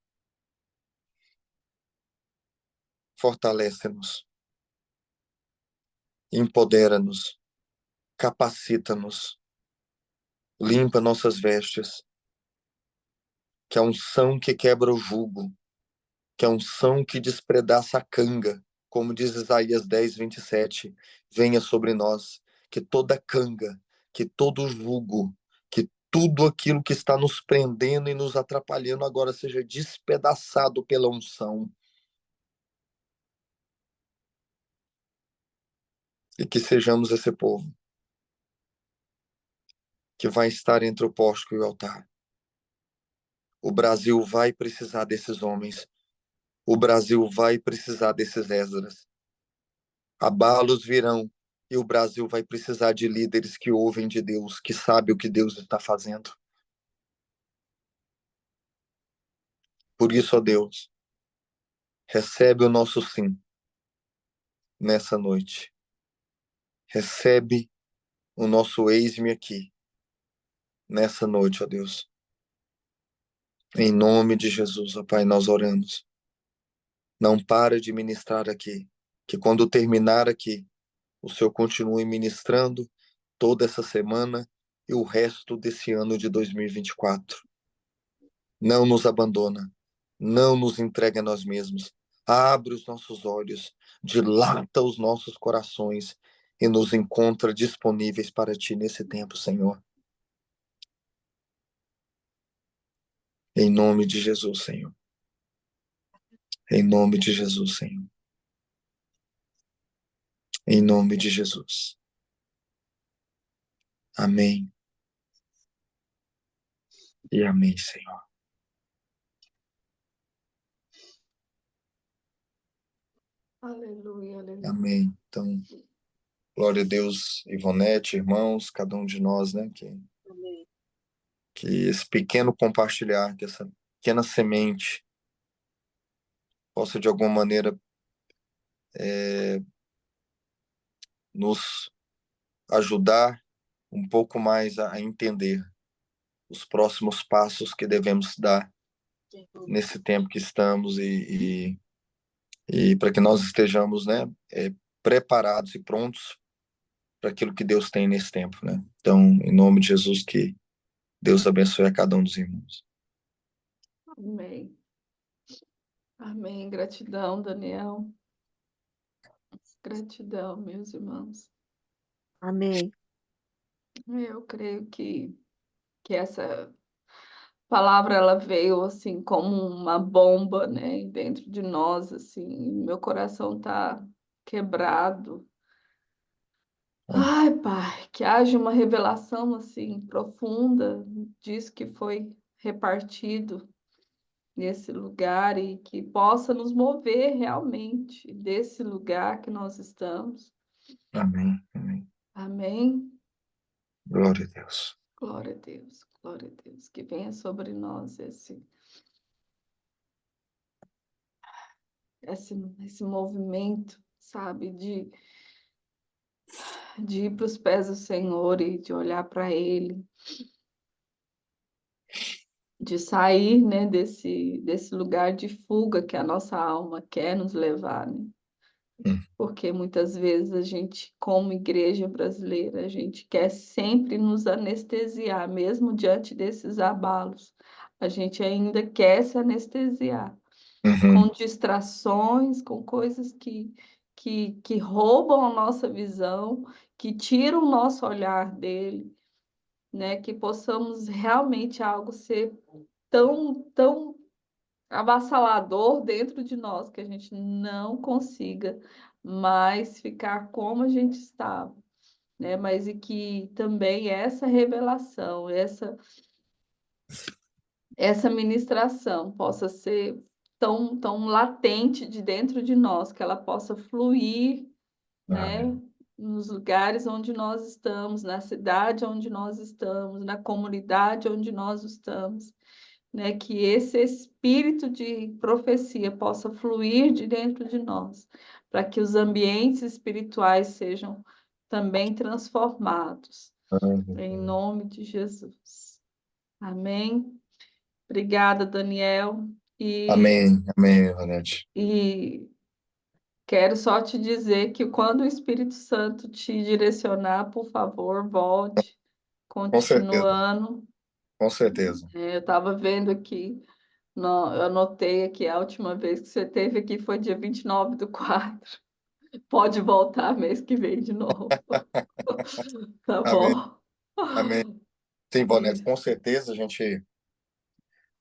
fortalece-nos, empodera-nos, capacita-nos, limpa nossas vestes, que a unção que quebra o jugo, que a unção que despedaça a canga, como diz Isaías 10:27, venha sobre nós, que toda canga, que todo jugo, que tudo aquilo que está nos prendendo e nos atrapalhando agora seja despedaçado pela unção, e que sejamos esse povo que vai estar entre o pórtico e o altar. O Brasil vai precisar desses homens. O Brasil vai precisar desses Esdras. Abalos virão e o Brasil vai precisar de líderes que ouvem de Deus, que sabem o que Deus está fazendo. Por isso, ó Deus, recebe o nosso sim nessa noite. Recebe o nosso eis-me aqui nessa noite, ó Deus. Em nome de Jesus, ó Pai, nós oramos. Não para de ministrar aqui, que quando terminar aqui, o Senhor continue ministrando toda essa semana e o resto desse ano de 2024. Não nos abandona, não nos entrega a nós mesmos. Abre os nossos olhos, dilata os nossos corações e nos encontra disponíveis para Ti nesse tempo, Senhor. Em nome de Jesus, Senhor. Em nome de Jesus, Senhor. Em nome de Jesus. Amém. E amém, Senhor. Aleluia, aleluia. Amém. Então, glória a Deus, Ivonete, irmãos, cada um de nós, né? Amém. Que esse pequeno compartilhar, que essa pequena semente possa de alguma maneira nos ajudar um pouco mais a entender os próximos passos que devemos dar nesse tempo que estamos e para que nós estejamos, né, preparados e prontos para aquilo que Deus tem nesse tempo, né? Então, em nome de Jesus, que Deus abençoe a cada um dos irmãos. Amém. Amém. Gratidão, Daniel. Gratidão, meus irmãos. Amém. Eu creio que essa palavra ela veio assim como uma bomba, né, dentro de nós, assim. Meu coração tá quebrado. Ai, Pai, que haja uma revelação assim profunda disso que foi repartido nesse lugar e que possa nos mover realmente desse lugar que nós estamos. Amém. Amém. Amém. Glória a Deus. Glória a Deus, glória a Deus. Que venha sobre nós esse movimento, sabe, de ir para os pés do Senhor e de olhar para Ele, de sair, né, desse lugar de fuga que a nossa alma quer nos levar, né? Porque muitas vezes a gente, como igreja brasileira, a gente quer sempre nos anestesiar, mesmo diante desses abalos. A gente ainda quer se anestesiar com Uhum. distrações, com coisas que roubam a nossa visão, que tiram o nosso olhar dele, né? Que possamos realmente algo ser tão avassalador dentro de nós que a gente não consiga mais ficar como a gente estava, né? Mas e que também essa revelação, essa ministração possa ser tão latente de dentro de nós, que ela possa fluir, né, Amém. nos lugares onde nós estamos, na cidade onde nós estamos, na comunidade onde nós estamos, né, que esse espírito de profecia possa fluir de dentro de nós, para que os ambientes espirituais sejam também transformados, em Amém. nome de Jesus. Amém. Obrigada, Daniel. Amém, amém, Ivonete. E quero só te dizer que quando o Espírito Santo te direcionar, por favor, volte, Com certeza, continuando. com certeza. Eu estava vendo aqui, eu anotei aqui, a última vez que você esteve aqui foi dia 29/4. Pode voltar mês que vem de novo. Tá Amém, bom? amém. Sim, Ivonete, E- com certeza a gente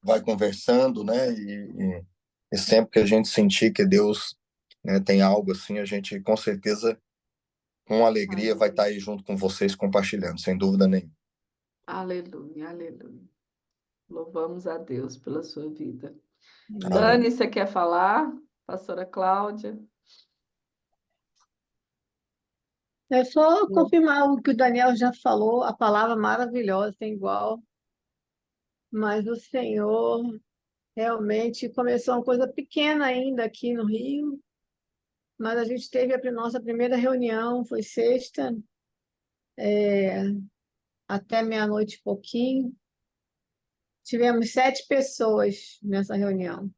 vai conversando, né? E sempre que a gente sentir que Deus, né, tem algo assim, a gente com certeza, com alegria, vai estar Aleluia, aí junto com vocês compartilhando, sem dúvida nenhuma. aleluia, aleluia. Louvamos a Deus pela sua vida. Amém. Dani, você quer falar? Pastora Cláudia? É só confirmar o que o Daniel já falou, a palavra maravilhosa, tem igual, mas o Senhor realmente começou uma coisa pequena ainda aqui no Rio, mas a gente teve a nossa primeira reunião, foi sexta, até meia-noite e pouquinho. Tivemos 7 pessoas nessa reunião.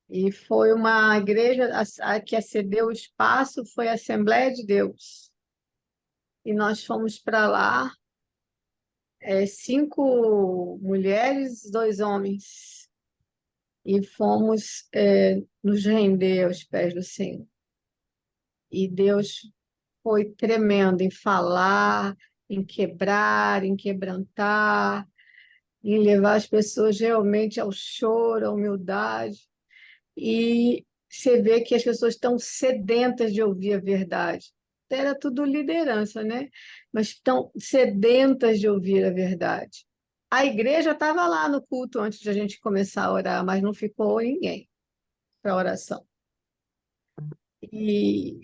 E foi uma igreja a que cedeu o espaço, foi a Assembleia de Deus. E nós fomos para lá, 5 mulheres, 2 homens, e fomos nos render aos pés do Senhor. E Deus foi tremendo em falar, em quebrar, em quebrantar, em levar as pessoas realmente ao choro, à humildade. E você vê que as pessoas estão sedentas de ouvir a verdade. Era tudo liderança, né? Mas estão sedentas de ouvir a verdade. A igreja estava lá no culto antes de a gente começar a orar, mas não ficou ninguém para a oração. E,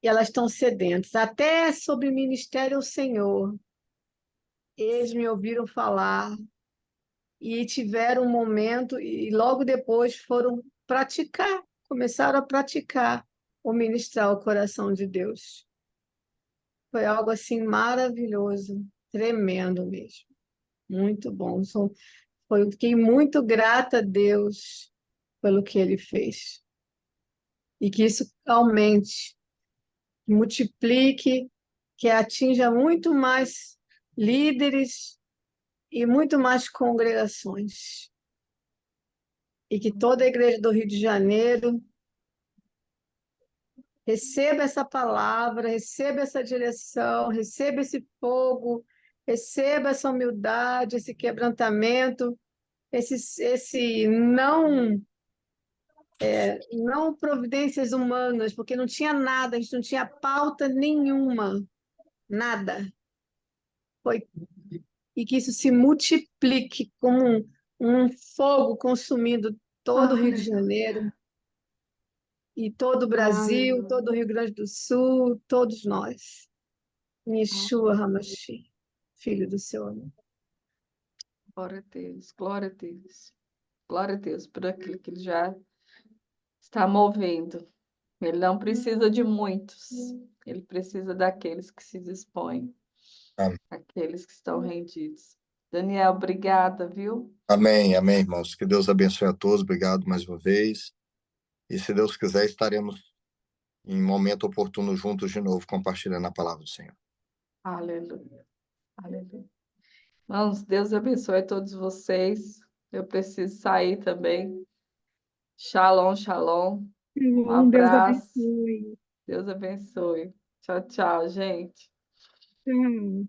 e elas estão sedentas, até sobre ministério ao Senhor. Eles me ouviram falar e tiveram um momento, e logo depois foram praticar, começaram a praticar o ministrar o coração de Deus. Foi algo assim maravilhoso, tremendo mesmo, muito bom. Fiquei muito grata a Deus pelo que Ele fez. E que isso aumente, multiplique, que atinja muito mais líderes e muito mais congregações. E que toda a igreja do Rio de Janeiro receba essa palavra, receba essa direção, receba esse fogo, receba essa humildade, esse quebrantamento, esse não providências humanas, porque não tinha nada, a gente não tinha pauta nenhuma, nada. Foi, e que isso se multiplique como um fogo consumindo todo o Rio de Janeiro, e todo o Brasil, todo o Rio Grande do Sul, todos nós. Yeshua HaMashiach, Filho do seu amor. Glória a Deus, glória a Deus. Glória a Deus por aquilo que Ele já está movendo. Ele não precisa de muitos, Ele precisa daqueles que se dispõem, Amém, aqueles que estão rendidos. Daniel, obrigada, viu? amém, amém, irmãos. Que Deus abençoe a todos. Obrigado mais uma vez. E se Deus quiser, estaremos em momento oportuno juntos de novo, compartilhando a palavra do Senhor. Aleluia, aleluia. Irmãos, Deus abençoe a todos vocês. Eu preciso sair também. Shalom, shalom. Um Deus abraço. abençoe. Deus abençoe. Tchau, tchau, gente. Tchau.